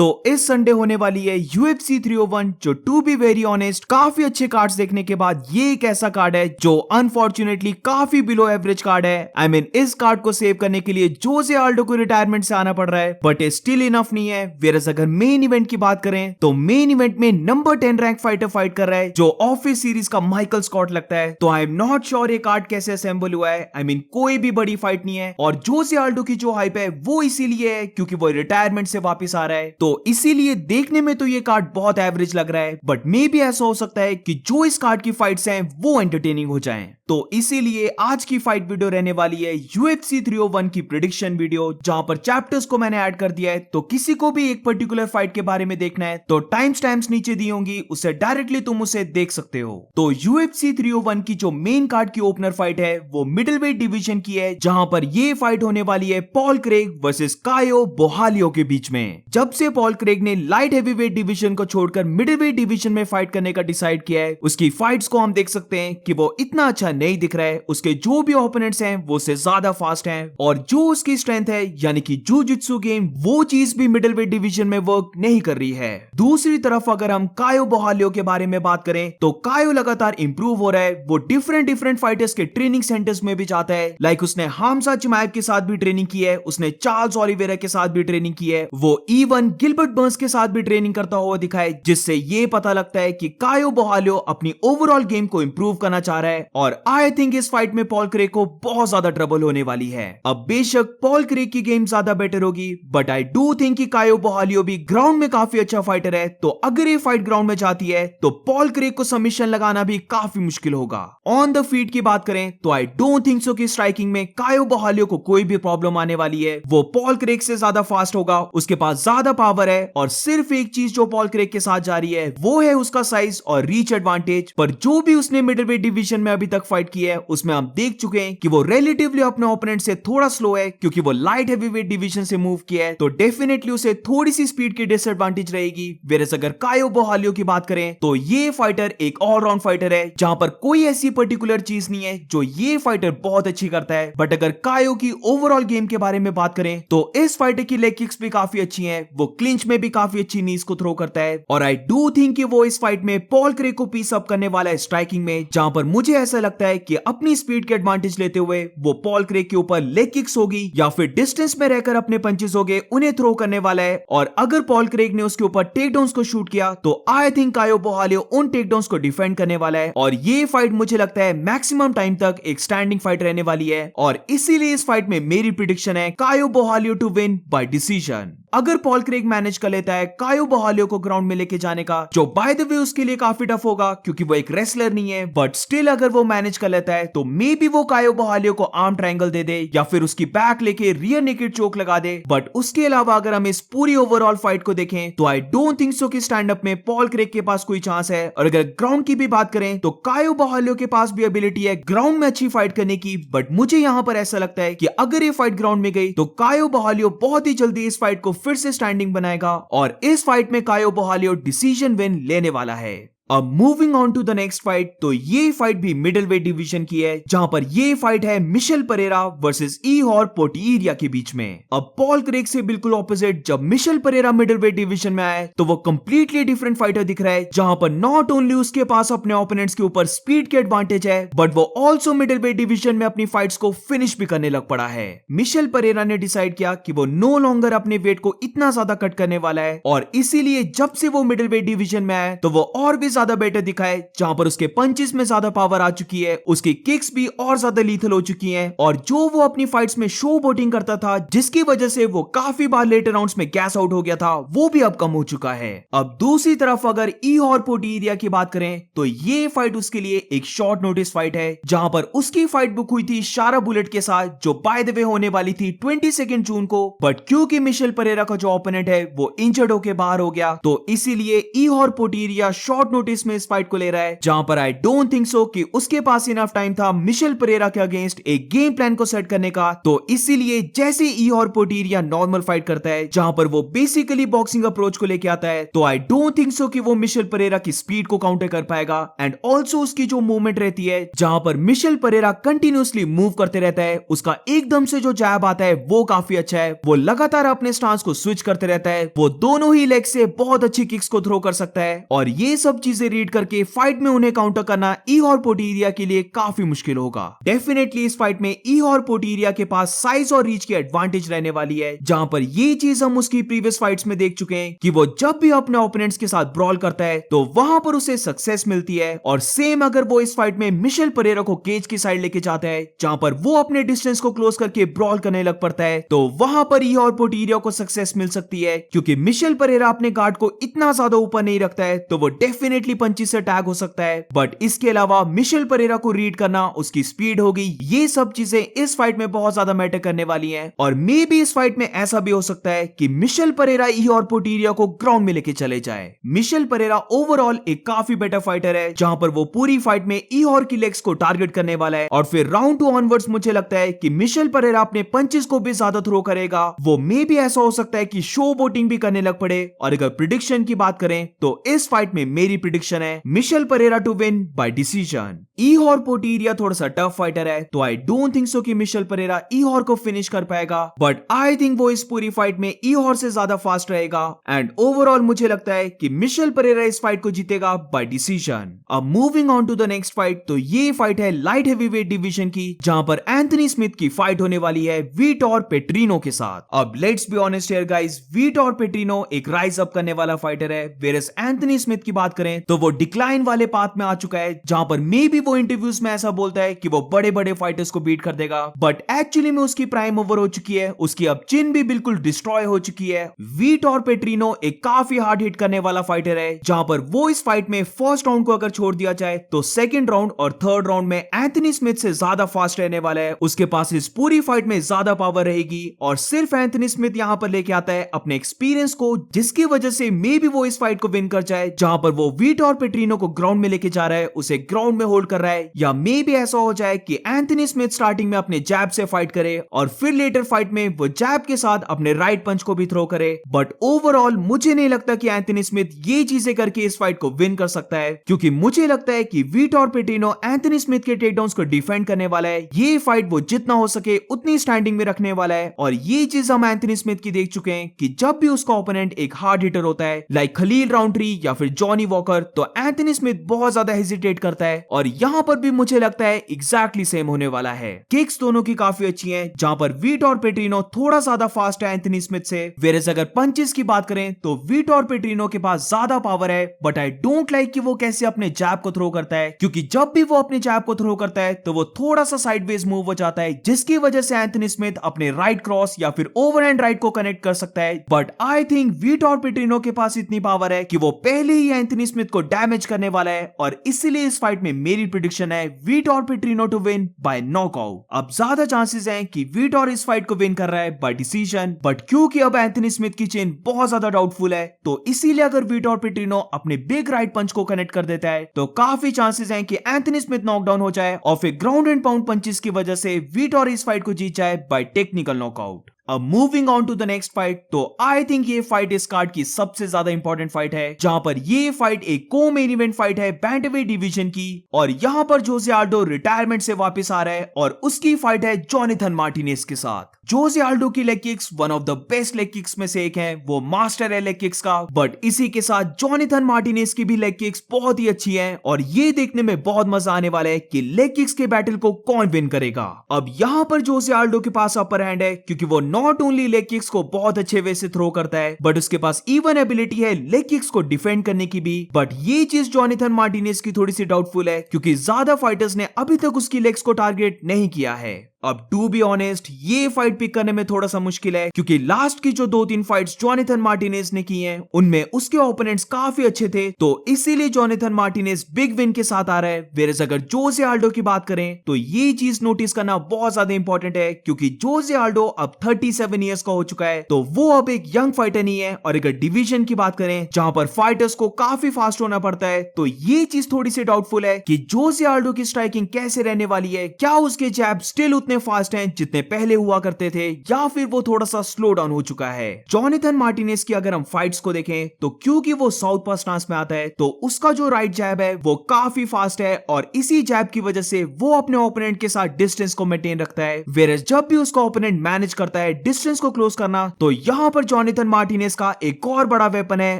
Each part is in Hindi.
तो इस संडे होने वाली है UFC 301 जो टू बी वेरी ऑनेस्ट काफी अच्छे कार्ड्स देखने के बाद ये एक ऐसा कार्ड है जो अनफॉर्चुनेटली काफी बिलो एवरेज कार्ड है। आई मीन इस कार्ड को सेव करने के लिए जोसे आल्डो को रिटायरमेंट से आना पड़ रहा है बट स्टिल इनफ नहीं है। वेरस अगर मेन इवेंट की बात करें तो मेन इवेंट में नंबर 10 रैंक फाइटर फाइट कर रहा है जो ऑफिस सीरीज का माइकल स्कॉट लगता है। तो आई एम नॉट श्योर ये कार्ड कैसे असेंबल हुआ है। आई मीन कोई भी बड़ी फाइट नहीं है और जोसे आल्डो की जो हाइप है वो इसीलिए है क्योंकि वो रिटायरमेंट से वापस आ रहा है। तो इसीलिए देखने में तो ये कार्ड बहुत एवरेज लग रहा है बट मे भी ऐसा हो सकता है कि जो इस कार्ड की फाइट्स हैं वो एंटरटेनिंग हो जाएं। तो इसीलिए आज की फाइट वीडियो रहने वाली है UFC 301 की प्रेडिक्शन वीडियो जहां पर चैप्टर्स को मैंने ऐड कर दिया है। तो किसी को भी एक पर्टिकुलर फाइट के बारे में देखना है तो टाइम स्टैम्प्स नीचे दी होंगी, उसे डायरेक्टली तुम उसे देख सकते हो। तो UFC 301 की जो मेन कार्ड की ओपनर फाइट है वो मिडिलवेट डिवीजन की है जहां पर ये फाइट होने वाली है पॉल क्रेग वर्सेस कायो बोहालियो के बीच में। जब से पॉल क्रेग ने लाइट हेवीवेट डिवीजन को छोड़कर मिडिलवेट डिवीजन में फाइट करने का डिसाइड किया है उसकी फाइट्स को हम देख सकते हैं कि वो इतना अच्छा नहीं दिख रहा है। उसके जो भी ओपोनेंट्स हैं वो उससे ज्यादा फास्ट हैं और जो उसकी स्ट्रेंथ है यानी कि जुजुत्सु गेम वो चीज भी मिडिलवेट डिवीजन में वर्क नहीं कर रही है। दूसरी तरफ अगर हम कायो बोहालियो के बारे में बात करें तो कायो लगातार इंप्रूव हो रहा है। वो डिफरेंट फाइटर्स के ट्रेनिंग सेंटर्स में भी जाता है। लाइक उसने हामजा चिमाएव के साथ भी ट्रेनिंग की है, उसने चार्ल्स ओलिवेरा के साथ भी ट्रेनिंग की है, वो इवन गिलबर्ट बर्न्स के साथ भी ट्रेनिंग करता हुआ दिखा है जिससे ये पता लगता है कि कायो बोहालियो अपनी ओवरऑल गेम को इंप्रूव करना चाह रहा है। और आई थिंक इस फाइट में पॉल क्रेग को बहुत ज्यादा ट्रबल होने वाली है। अब बेशक पॉल क्रेग की गेम ज्यादा बेटर होगी बट आई डू थिंक कि कायो बोहालियो भी ग्राउंड में काफी अच्छा फाइटर है। तो अगर ये फाइट ग्राउंड में जाती है तो पॉल क्रेग को सबमिशन लगाना भी काफी मुश्किल होगा। ऑन द फीट की बात करें तो आई डोंट थिंक सो कि स्ट्राइकिंग में कायो बोहालियो को कोई भी प्रॉब्लम आने वाली है। वो पॉल क्रेग से ज्यादा फास्ट होगा, उसके पास ज्यादा पावर है और सिर्फ एक चीज जो पॉल क्रेग के साथ जा रही है वो है उसका साइज और रीच एडवांटेज। पर जो भी उसने मिडिलवेट डिवीजन में अभी तक फाइट की है उसमें हम देख चुके हैं कि वो रिलेटिवली अपने ओपोनेंट से थोड़ा स्लो है क्योंकि वो लाइट हेवीवेट डिवीजन से मूव किया है। तो डेफिनेटली उसे थोड़ी सी स्पीड की डिसएडवांटेज रहेगी। वेरस अगर कायो बोहालियो की बात करें तो ये फाइटर एक ऑलराउंड फाइटर है जहां पर कोई ऐसी पर्टिकुलर चीज नहीं है जो ये फाइटर बहुत अच्छी करता है। बट अगर कायो की ओवरऑल गेम के बारे में बात करें तो इस फाइटर की लेग किक्स भी काफी अच्छी हैं, वो क्लिंच में भी काफी अच्छी नीज को थ्रो करता है और आई डू थिंक कि वो इस फाइट में पॉल क्रेग को पीस अप करने वाला है स्ट्राइकिंग में, जहां पर मुझे ऐसा लगता है कि अपनी स्पीड के एडवांटेज लेते हुए वो पॉल क्रेग के ऊपर लेग किक्स होगी या फिर डिस्टेंस में रहकर अपने पंचेस होंगे उन्हें थ्रो करने वाला है। और अगर पॉल क्रेग ने उसके ऊपर टेक डाउन्स को शूट किया तो आई थिंक कायो बोहालियो उन टेक डाउन्स को डिफेंड करने वाला है और ये फाइट मुझे लगता है मैक्सिमम टाइम तक एक स्टैंडिंग फाइट रहने वाली है। और इसीलिए इस फाइट में मेरी प्रेडिक्शन है कायो बोहालियो टू विन बाय डिसीजन। अगर पॉल क्रेग मैनेज कर लेता है कायो बोहालियो को ग्राउंड में लेके जाने का, जो बाय द वे उसके लिए काफी टफ होगा क्योंकि वो एक रेसलर नहीं है, बट स्टिल अगर वो मैनेज कर लेता है तो मे बी वो कायो बोहालियो को आर्म ट्रायंगल दे दे या फिर उसकी बैक लेके रियर नेकेड चोक लगा दे। बट उसके अलावा अगर हम इस पूरी ओवरऑल फाइट को देखें तो आई डोंट थिंक सो कि स्टैंड अप में पॉल क्रेग के पास कोई चांस है। और अगर ग्राउंड की भी बात करें तो कायो बोहालियो के पास भी एबिलिटी है ग्राउंड में अच्छी फाइट करने की, बट मुझे यहां पर ऐसा लगता है कि अगर ये फाइट ग्राउंड में गई तो कायो बोहालियो बहुत ही जल्दी इस फाइट को फिर से स्टैंडिंग बनाएगा और इस फाइट में कायो बोहालियो डिसीजन विन लेने वाला है। अब moving on to the next fight, तो ये फाइट भी मिडिलवेट डिवीजन की है जहां पर ये फाइट है मिशेल परेरा वर्सेस इहोर पोटिएरिया के बीच में। अब पॉल क्रेग से बिल्कुल ऑपोजिट जब मिशेल परेरा मिडिलवेट डिवीजन में आए तो वो कंप्लीटली डिफरेंट फाइटर दिख रहा है जहां पर नॉट ओनली उसके पास अपने ओपोनेंट्स के ऊपर स्पीड के एडवांटेज है बट वो ऑल्सो मिडिलवेट डिवीजन में अपनी फाइट्स को फिनिश भी करने लग पड़ा है। मिशेल परेरा ने डिसाइड किया कि वो नो लॉन्गर अपने वेट को इतना ज्यादा कट करने वाला है और इसीलिए जब से वो मिडिलवेट डिवीजन में आए तो वो और भी ज्यादा बेटर दिखाए, जहां पर उसके पंचेस में ज्यादा पावर आ चुकी है, उसकी किक्स भी और ज्यादा लीथल हो चुकी हैं और जो वो अपनी फाइट्स में शो बोटिंग करता था जिसकी वजह से वो काफी बार लेटर राउंड्स में गैस आउट हो गया था वो भी अब कम हो चुका है। अब दूसरी तरफ अगर इहोर पोटिएरिया की बात करें तो ये फाइट उसके लिए एक शॉर्ट नोटिस फाइट है जहां पर उसकी फाइट बुक हुई थी शारा बुलेट के साथ जो बाय द वे होने वाली थी 22 जून को, बट क्योंकि मिशेल परेरा का जो ओपोनेंट है वो इंजर्ड होकर बाहर हो गया तो इसीलिए इहोर पोटिएरिया शॉर्ट नोटिस नोटिस में इस फाइट को ले रहा है, जहां पर आई डोंट थिंक सो कि उसके पास इनफ टाइम था मिशेल परेरा के अगेंस्ट एक गेम प्लान को सेट करने का। तो इसीलिए जैसे ईहॉर पोर्टिएरा नॉर्मल फाइट करता है जहां पर वो बेसिकली बॉक्सिंग अप्रोच को लेके आता है, तो आई डोंट थिंक सो कि वो मिशेल परेरा की स्पीड को काउंटर कर पाएगा। एंड ऑल्सो उसकी जो मूवमेंट रहती है जहां पर मिशेल परेरा कंटिन्यूअसली मूव करते रहता है, उसका एकदम से जो जैब आता है वो काफी अच्छा है। वो लगातार अपने स्टांस को स्विच करते रहता है, वो दोनों ही लेग से बहुत अच्छी किक्स को थ्रो कर सकता है, और ये सब चीजें रीड करके फाइट में उन्हें काउंटर करना ईहॉर पोर्टिएरा के लिए काफी मुश्किल होगा। डेफिनेटली इस फाइट में ईहॉर पोर्टिएरा के पास साइज और रीच की एडवांटेज रहने वाली है, जहां पर ये चीज हम उसकी प्रीवियस फाइट्स में देख चुके हैं कि वो जब भी अपने ओपोनेंट्स के साथ ब्रॉल करता है तो वहां पर उसे सक्सेस मिलती है। और सेम अगर वो इस फाइट में मिशेल परेरा को केज की साइड लेके जाता है जहां पर वो अपने डिस्टेंस को क्लोज करके ब्रॉल करने लग पड़ता है, तो वहां पर ईहॉर पोर्टिएरा को सक्सेस मिल सकती है, क्योंकि मिशेल परेरा अपने गार्ड को इतना ज्यादा ऊपर नहीं रखता है, तो वो डेफिनेटली पंचिस से टैग हो सकता है। बट इसके अलावा मिशेल परेरा को रीड करना, उसकी स्पीड होगी, ये सब चीजें इस फाइट में बहुत ज्यादा मैटर करने वाली हैं। और मे बी इस फाइट में ऐसा भी हो सकता है कि मिशेल परेरा ईहॉर पोर्टिएरा को ग्राउंड में लेके चले जाए। मिशेल परेरा ओवरऑल एक काफी बेटर फाइटर है, जहां पर वो पूरी फाइट में ईहॉर की लेग्स को टारगेट करने वाला है, और फिर राउंड 2 ऑनवर्ड्स मुझे लगता है कि मिशेल परेरा अपने पंचेस को भी ज्यादा थ्रो करेगा। वो मे भी ऐसा हो सकता है कि शो बोटिंग भी करने लग पड़े। और अगर प्रिडिक्शन की बात करें तो इस फाइट में मेरी प्रिडिक्शन है Michel Pereira to win by decision. Ihor Potieria थोड़ा सा टफ फाइटर है, तो आई डोंट थिंक सो कि मिशेल परेरा ईहॉर को फिनिश कर पाएगा, बट आई थिंक वो इस पूरी फाइट में ईहॉर से ज्यादा फास्ट रहेगा। एंड ओवरऑल मुझे लगता है कि मिशेल परेरा इस फाइट को जीतेगा बाय डिसीजन। अब moving on to the next fight, तो ये फाइट है लाइट हेवीवेट डिवीजन की, जहां पर एंथनी स्मिथ की फाइट होने वाली है विटोर पेट्रिनो के साथ। अब let's be honest here guys, Vitor Petrino एक राइज अप करने वाला फाइटर है, वेयरएज एंथनी स्मिथ की बात करें तो वो डिक्लाइन वाले पाथ में आ चुका है, जहां पर मे बी वो इंटरव्यूज में ऐसा बोलता है कि वो बड़े बड़े फाइटर्स को बीट कर देगा, बट एक्चुअली में उसकी प्राइम ओवर हो चुकी है, उसकी अब चिन भी बिल्कुल डिस्ट्रॉय हो चुकी है। विटोर पेट्रिनो एक काफी हार्ड हिट करने वाला फाइटर है, जहां पर वो इस फाइट में फर्स्ट राउंड को अगर छोड़ दिया जाए तो सेकंड राउंड और थर्ड राउंड में एंथनी स्मिथ से ज्यादा फास्ट रहने वाला है। उसके पास इस पूरी फाइट में ज्यादा पावर रहेगी, और सिर्फ एंथनी स्मिथ यहां पर लेके आता है अपने एक्सपीरियंस को, जिसकी वजह से मे बी वो इस फाइट को विन कर जाए, जहां पर वो विटोर पेट्रिनो को ग्राउंड में लेके जा रहा है, उसे ग्राउंड में होल्ड कर रहा है, या मे बी ऐसा हो जाए कि एंथनी स्मिथ स्टार्टिंग में अपने जैब से फाइट करे और फिर लेटर फाइट में वो जैब के साथ अपने राइट पंच को भी थ्रो करे। बट ओवरऑल मुझे नहीं लगता कि एंथनी स्मिथ ये चीजें करके इस फाइट को विन कर सकता है, क्योंकि मुझे लगता है कि विटोर पेट्रिनो एंथनी स्मिथ के टेकडाउन्स को डिफेंड करने वाला है। ये फाइट वो जितना हो सके उतनी स्टैंडिंग में रखने वाला है, और ये चीज हम एंथनी स्मिथ की देख चुके हैं कि जब भी उसका ओपोनेंट एक हार्ड हिटर होता है लाइक खलील राउंट्री या फिर जॉनी वॉकर, तो एंथनी स्मिथ बहुत ज्यादा हेजिटेट करता है, और यहां पर भी मुझे लगता है एग्जैक्टली सेम होने वाला है। किक्स दोनों की काफी अच्छी हैं, जहां पर विटोर पेट्रिनो थोड़ा ज्यादा फास्ट है एंथनी स्मिथ से, वेयरएज अगर पंचेस की बात करें तो विटोर पेट्रिनो के पास ज्यादा पावर है, बट आई डोंट लाइक कि वो कैसे अपने जैब को थ्रो करता है, क्योंकि जब भी वो अपने जैब को थ्रो करता है तो वो थोड़ा सा साइडवेज मूव हो जाता है, जिसकी वजह से एंथनी स्मिथ अपने राइट क्रॉस या फिर ओवरहैंड राइट को कनेक्ट कर सकता है। बट आई थिंक विटोर पेट्रिनो के पास इतनी पावर है कि वो पहले ही एंथनी स्मिथ को डैमेज करने वाला है, और इसीलिए इस फाइट में मेरी प्रेडिक्शन है Vitor Petrino to win by knockout. अब ज्यादा चांसेस हैं कि विटोर इस फाइट को विन कर रहा है बाय डिसीजन, बट क्योंकि अब एंथनी स्मिथ की चेन बहुत ज्यादा डाउटफुल है, तो इसीलिए अगर विटोर पेट्रिनो अपने बिग राइट पंच को कनेक्ट कर देता है तो काफी चांसेस हैं कि एंथनी स्मिथ नॉकडाउन हो जाए, और फिर ग्राउंड एंड पाउंड पंचेस की वजह से विटोर इस फाइट को जीत जाए बाय टेक्निकल नॉकआउट। अब moving on to the next fight, तो आई थिंक ये फाइट इस कार्ड की सबसे ज्यादा इंपॉर्टेंट फाइट है, जहां पर ये फाइट एक को मेन इवेंट फाइट है बैंटवेट डिवीजन की, और यहां पर जोसे आल्डो रिटायरमेंट से वापस आ रहा है, और उसकी फाइट है जोनाथन मार्टिनेज के साथ। जोसे आल्डो की leg kicks one of the best leg kicks में से एक है, वो मास्टर है लेग किक्स का, बट इसी के साथ जोनाथन मार्टिनेज की भी लेग किक्स बहुत ही अच्छी है, और ये देखने में बहुत मजा आने वाला है कि लेग किक्स के बैटल को कौन विन करेगा। अब यहां पर जोसे आल्डो के पास अपर हैंड है, क्योंकि वो नॉट ओनली लेग किक्स को बहुत अच्छे वे से थ्रो करता है, बट उसके पास इवन एबिलिटी है लेग किक्स को डिफेंड करने की भी। बट ये चीज जोनाथन मार्टिनेज की थोड़ी सी डाउटफुल है, क्योंकि ज्यादा फाइटर्स ने अभी तक उसकी लेग्स को टारगेट नहीं किया है। अब टू बी ऑनेस्ट ये फाइट पिक करने में थोड़ा सा मुश्किल है, क्योंकि लास्ट की जो 2-3 फाइट्स जोनाथन मार्टिनेज ने की हैं उनमें उसके ओपोनेंट्स काफी अच्छे थे, तो इसीलिए जोनाथन मार्टिनेज बिग विन के साथ आ रहा है। वेरस अगर जोसे आल्डो की बात करें तो ये चीज नोटिस करना बहुत ज्यादा इंपॉर्टेंट है, क्योंकि जोसे आल्डो अब 37 इयर्स का हो चुका है, तो वो अब एक यंग फाइटर नहीं है। और अगर डिवीजन की बात करें जहां पर फाइटर्स को काफी फास्ट होना पड़ता है, तो ये चीज थोड़ी सी डाउटफुल है कि जोसे आल्डो की स्ट्राइकिंग कैसे रहने वाली है। क्या उसके जैब स्टिल उतने फास्ट हैं जितने पहले हुआ करते थे, या फिर वो थोड़ा सा स्लो डाउन हो चुका है। जोनाथन मार्टिनेज की अगर हम फाइट्स को देखें तो क्योंकि वो साउथ पास स्टांस में आता है, तो उसका जो राइट जैब है वो काफी फास्ट है, और इसी जैब की वजह से वो अपने ओपोनेंट के साथ डिस्टेंस को मेंटेन रखता है। वेरस जब भी उसका ओपोनेंट मैनेज करता है डिस्टेंस को क्लोज करना, तो यहां पर जोनाथन मार्टिनेज का एक और बड़ा वेपन है,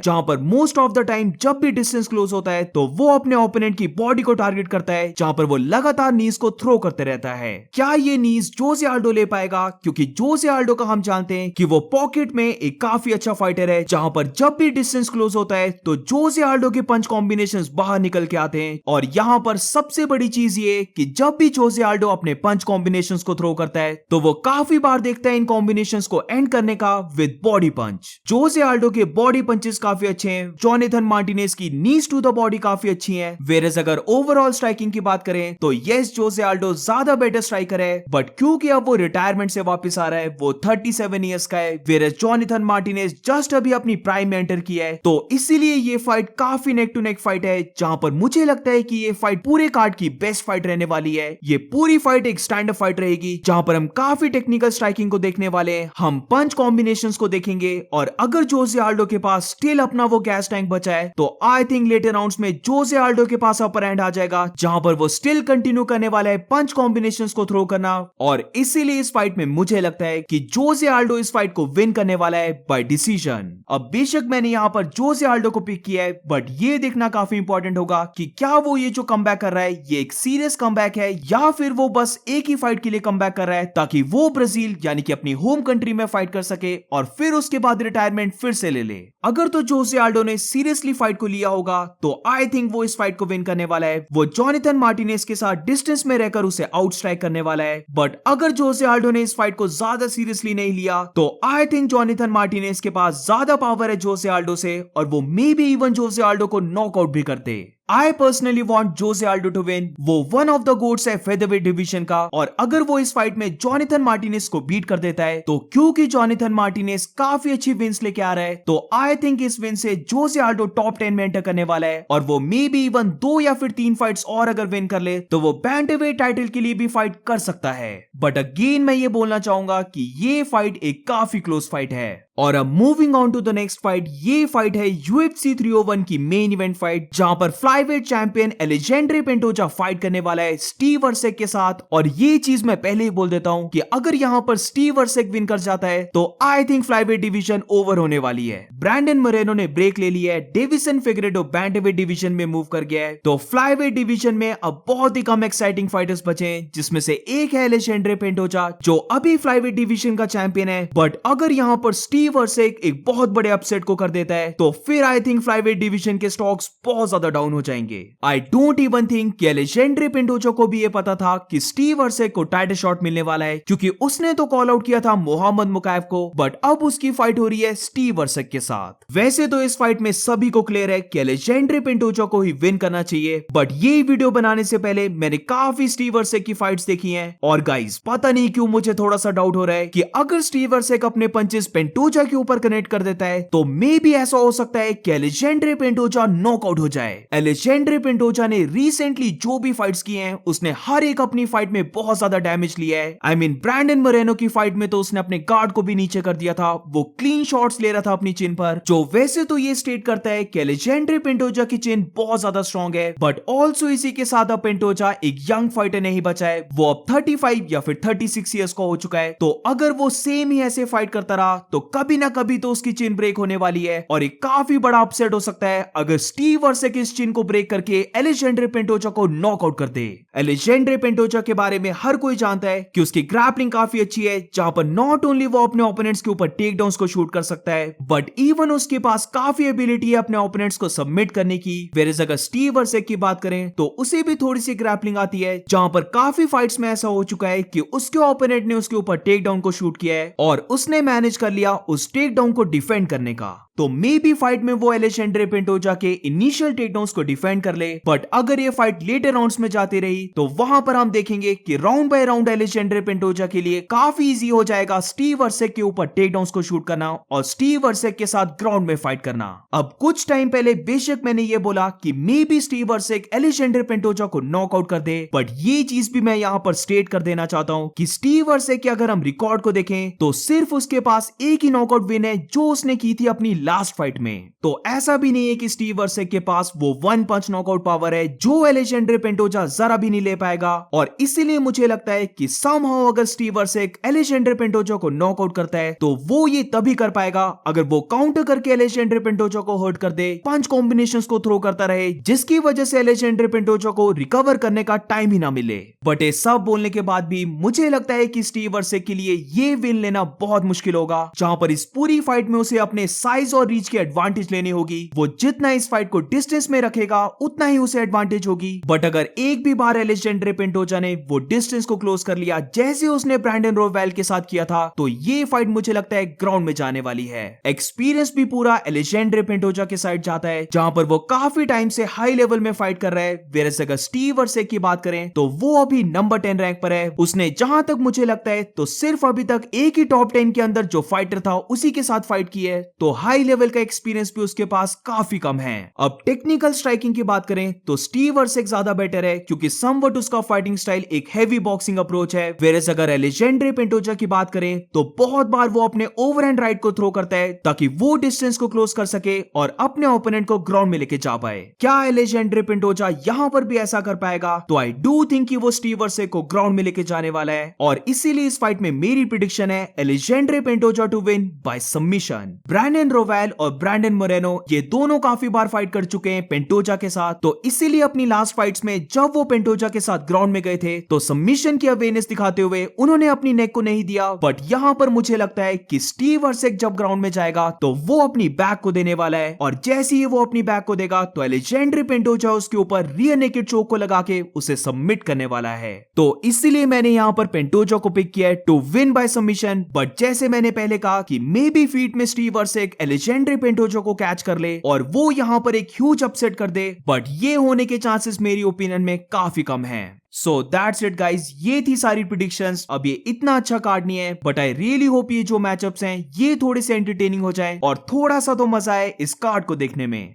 जहां पर मोस्ट ऑफ द टाइम जब भी डिस्टेंस क्लोज होता है तो वो अपने ओपोनेंट की बॉडी को टारगेट करता है, जहां पर वो लगातार नीज को थ्रो करते रहता है। क्या ये नीज जोसे आल्डो ले पाएगा? क्योंकि जोसे आल्डो का हम जानते हैं कि वो पॉकेट में एक काफी अच्छा फाइटर है, जहां पर जब भी डिस्टेंस क्लोज होता है तो जोसे आल्डो के पंच कॉम्बिनेशंस बाहर निकल के आते हैं। और यहां पर सबसे बड़ी चीज ये कि जब भी जोसे आल्डो अपने पंच कॉम्बिनेशंस को थ्रो करता है तो वो काफी बार देखता है इन कॉम्बिनेशंस को एंड करने का with body punch. Jose Aldo के बॉडी पंचेस काफी अच्छे हैं, जोनाथन मार्टिनेज की नीज टू द बॉडी काफी अच्छी है। वेरस अगर ओवरऑल स्ट्राइकिंग की बात करें तो यस जोसे आल्डो ज्यादा बेटर स्ट्राइकर है, बट क्योंकि अब वो रिटायरमेंट से वापस आ रहा है, वो 37 इयर्स का है, वेरस जोनाथन मार्टिनेज जस्ट अभी अपनी प्राइम में एंटर किया है, तो इसीलिए ये फाइट काफी नेक टू नेक फाइट है, जहां पर मुझे लगता है कि ये फाइट पूरे कार्ड की बेस्ट फाइट रहने वाली है। ये पूरी फाइट एक स्टैंड अप फाइट रहेगी, जहां पर हम काफी टेक्निकल स्ट्राइकिंग को देखने वाले हैं, हम पंच कॉम्बिनेशंस को देखेंगे, और अगर जोसे आल्डो के पास स्टिल अपना वो गैस टैंक बचा है तो आई थिंक लेटर राउंड्स में जोसे आल्डो के पास अपर हैंड आ जाएगा, जहां पर वो स्टिल कंटिन्यू करने वाला है पंच कॉम्बिनेशंस को थ्रो करना। और इसीलिए इस फाइट में मुझे लगता है कि जोसे आल्डो इस फाइट को विन करने वाला है बाय डिसीजन। अब बेशक मैंने यहां पर जोसे आल्डो को पिक किया है, बट ये देखना काफी इंपॉर्टेंट होगा कि क्या वो ये जो कमबैक कर रहा है ये एक सीरियस कमबैक है, या फिर वो बस एक ही फाइट के लिए कमबैक कर रहा है ताकि वो ब्राजील यानी कि अपनी होम कंट्री में फाइट कर सके और फिर उसके बाद रिटायरमेंट फिर से ले ले। अगर तो जोसे आल्डो ने सीरियसली फाइट को लिया होगा तो आई थिंक वो इस फाइट को विन करने वाला है। वो जोनाथन मार्टिनेज के साथ डिस्टेंस में रहकर उसे आउट स्ट्राइक करने वाला है, बट अगर जोसे आल्डो ने इस फाइट को ज्यादा सीरियसली नहीं लिया तो आई थिंक जोनाथन मार्टिनेज के पास ज्यादा पावर है जोसे आल्डो से, और वो maybe even Jose Aldo को नॉकआउट भी करते। I personally want Jose Aldo to win. वो वन ऑफ द गोट्स है फेदरवेट डिवीजन का, और अगर वो इस फाइट में जोनाथन मार्टिनेज को बीट कर देता है तो क्योंकि जोनाथन मार्टिनेज काफी अच्छी विन्स लेके आ रहा है, तो आई थिंक इस विन से जोसे आल्डो टॉप 10 में एंटर करने वाला है, और वो मे बी इवन 2 या फिर 3 फाइट्स और अगर विन कर ले तो वो बैंटरवेट टाइटल के लिए भी फाइट कर सकता है। बट अगेन मैं ये बोलना चाहूंगा कि ये फाइट एक काफी क्लोज फाइट है। और अब moving on to the next fight, ये फाइट है UFC 301 की मेन इवेंट फाइट, जहां पर flyweight champion Alexandre Pantoja fight करने वाला है स्टीव वर्सेक के साथ। और ये चीज मैं पहले ही बोल देता हूं कि अगर यहां पर स्टीव वर्सेक विन कर जाता है तो I think flyweight division over होने वाली है। ब्रैंडन मोरेनो ने ब्रेक ले लिया है, डेविसन फिगरेडो बैंटरवेट डिवीजन में मूव कर गया है, तो फ्लाईवेट डिवीजन में अब बहुत ही कम एक्साइटिंग फाइटर्स बचे हैं, जिसमें से एक है एलेजेंड्रे पेंटोजा जो अभी फ्लाईवेट डिवीजन का चैंपियन है। बट अगर यहां पर स्टीव वर्सेक एक बहुत बड़े अपसेट को कर देता है तो फिर आई थिंक फ्लाईवेट डिवीजन के स्टॉक्स बहुत ज्यादा डाउन हो जाएंगे। आई डोंट इवन थिंक कि एलेजेंड्रे पेंटोजा को भी ये पता था कि स्टीव वर्सेक को टाइटल शॉट मिलने वाला है, क्योंकि उसने तो कॉल आउट किया था मोहम्मद मुकायफ को, बट अब उसकी फाइट हो रही है स्टीव वर्सेक के साथ। वैसे तो इस फाइट में सभी को क्लियर है कि एलेजेंड्रे पेंटोजा को ही विन करना चाहिए, बट ये वीडियो बनाने से पहले मैंने काफी स्टीव वर्सेक की फाइट्स देखी हैं, और गाइस पता नहीं क्यों मुझे थोड़ा सा डाउट हो रहा है कि अगर स्टीव वर्सेक अपने पंचेस पेंटोजा के ऊपर कनेक्ट कर देता है तो मे बी ऐसा हो सकता है कि एलेजेंड्रे पेंटोजा नॉकआउट हो जाए। एलेजेंड्रे पेंटोजा ने रिसेंटली जो भी फाइट्स की हैं उसने हर एक अपनी फाइट में बहुत ज्यादा डैमेज लिया है। आई मीन ब्रैंडन मोरेनो की फाइट में तो उसने अपने गार्ड को भी नीचे कर दिया था, वो क्लीन शॉट्स ले रहा था अपनी चिन पर, जो वैसे तो ये स्टेट करता है कि एलेजेंड्रे पेंटोजा की चिन बहुत ज्यादा स्ट्रॉन्ग है, बट ऑल्सो इसी के साथ अब पेंटोजा एक यंग फाइटर नहीं बचा है, वो अब 35 या फिर 36 ईयर्स का हो चुका है, तो अगर वो सेम ही ऐसे फाइट करता रहा तो कभी ना कभी तो उसकी चिन ब्रेक होने वाली है और एक काफी बड़ा अपसेट हो सकता है अगर स्टीव वर्सेक इस चिन को ब्रेक करके एलेजेंड्रे पेंटोजा को नॉकआउट कर दे। एलेजेंड्रे पेंटोजा के बारे में हर कोई जानता है कि उसकी ग्रैपलिंग काफी अच्छी है, जहां पर नॉट ओनली वो अपने ओपोनेंट्स के ऊपर टेक डाउन्स को शूट कर सकता है, बट इवन उसके पास काफी एबिलिटी है अपने ओपोनेंट्स को सबमिट करने की। वेरएज अगर स्टीव वर्सेक की बात करें तो उसे भी थोड़ी सी ग्रैपलिंग आती है, जहां पर काफी फाइट्स में ऐसा हो चुका है कि उसके ओपोनेंट ने उसके ऊपर टेक डाउन को शूट किया है और उसने मैनेज कर लिया उस टेक डाउन को डिफेंड करने का। तो मे बी फाइट में वो एलेजेंड्रे पेंटोजा के इनिशियल टेकडाउन्स को डिफेंड कर ले, बट अगर ये फाइट लेटर राउंड्स में जाती रही तो वहां पर हम देखेंगे कि राउंड बाय राउंड एलेजेंड्रे पेंटोजा के लिए काफी इजी हो जाएगा स्टीव वर्सेक के ऊपर टेकडाउन्स को शूट करना और स्टीव वर्सेक के साथ ग्राउंड में फाइट करना। अब कुछ टाइम पहले बेशक मैंने ये बोला कि may be Steve Erceg Alexandre Pantoja को नॉकआउट कर दे, बट ये चीज भी मैं यहां पर स्टेट कर देना चाहता हूं कि स्टीव वर्सेक के अगर हम रिकॉर्ड को देखें तो सिर्फ उसके पास एक ही नॉकआउट विन है जो उसने की थी अपनी लास्ट फाइट में। तो ऐसा भी नहीं है कि स्टीव वर्सेक के पास वो वन पंच नॉकआउट पावर है जो एलेजेंड्रे पेंटोजा जरा भी नहीं ले पाएगा, और इसीलिए मुझे लगता है कि समहाउ अगर स्टीव वर्सेक एलेजेंड्रे पेंटोजा को नॉकआउट करता है तो वो ये तभी कर पाएगा अगर वो काउंटर करके एलेजेंड्रे पेंटोजा को हर्ट कर दे, पंच कॉम्बिनेशंस को थ्रो करता रहे, जिसकी वजह से एलेजेंड्रे पेंटोजा को रिकवर करने का टाइम ही ना मिले। बट ये सब बोलने के बाद भी मुझे लगता है कि स्टीव वर्सेक के लिए ये विन लेना बहुत मुश्किल होगा, जहां पर इस पूरी फाइट में उसे अपने साइज और रीच की एडवांटेज लेनी होगी। वो जितना इस फाइट को डिस्टेंस में रखेगा उतना ही उसे एडवांटेज होगी, बट अगर एक भी बार एलेजेंड्रे पेंटोजा ने वो डिस्टेंस को क्लोज कर लिया जैसे उसने ब्रैंडन रोवेल के साथ किया था, तो ये फाइट मुझे लगता है ग्राउंड में जाने वाली है। एक्सपीरियंस भी पूरा एलेजेंड्रे पेंटोजा के साइड जाता है, जहां पर वो काफी टाइम से हाई लेवल में फाइट कर रहा है। वेरएज अगर स्टीव वर्सेक की बात करें तो वो अभी नंबर 10 रैंक पर है। उसने जहां तक मुझे लगता है तो सिर्फ अभी तक एक ही टॉप 10 के अंदर जो फाइटर था उसी के साथ फाइट की है, तो हाई लेवल का एक्सपीरियंस भी उसके पास काफी कम है। अब टेक्निकल स्ट्राइकिंग की बात करें तो स्टीव वर्सेक ज्यादा बेटर है, क्योंकि समवट उसका फाइटिंग स्टाइल एक हैवी बॉक्सिंग अप्रोच है। वेरएज अगर एलेजेंड्रे पेंटोजा की बात करें तो बहुत बार वो अपने ओवरहैंड राइट को थ्रो करता है ताकि वो डिस्टेंस को क्लोज कर सके और अपने ओपोनेंट को ग्राउंड में लेके जा पाए। क्या एलेजेंड्रे पेंटोजा यहां पर भी ऐसा कर पाएगा? तो आई डू थिंक कि वो स्टीव वर्सेक को ग्राउंड में लेके जाने वाला है, और इसीलिए इस फाइट में मेरी प्रेडिक्शन है Alexandre Pantoja to win by submission. Brandon Royval और ब्रैंडन मोरेनो ये दोनों काफी बार फाइट कर चुके हैं पेंटोजा के साथ, तो इसीलिए अपनी लास्ट फाइट्स में जब वो पेंटोजा के साथ ग्राउंड में गए थे तो सबमिशन की अवेयरनेस दिखाते हुए उन्होंने अपनी नेक को नहीं दिया। बट यहां पर मुझे लगता है कि स्टीव वर्सेक जब ग्राउंड में जाएगा तो वो अपनी बैक को देने वाला है, और जैसे ही वो अपनी बैक को देगा तो एलेजेंड्रे पेंटोजा उसके ऊपर रियर नेकेड चोक को लगा के उसे सबमिट करने वाला है। तो इसीलिए मैंने यहां पर पेंटोजा को पिक किया है to win by submission. But जैसे मैंने पहले कहा कि मे बी फीट में स्टीव वर्सेक एलेजेंड्रे पेंटोजा को कैच कर ले और वो यहां पर एक ह्यूज अपसेट कर दे, बट ये होने के चांसेस मेरी ओपिनियन में काफी कम है। सो दैट्स इट गाइज, ये थी सारी प्रेडिक्शंस। अब ये इतना अच्छा कार्ड नहीं है, बट आई रियली होप ये जो मैचअप्स हैं ये थोड़े से एंटरटेनिंग हो जाए और थोड़ा सा तो मजा आए इस कार्ड को देखने में।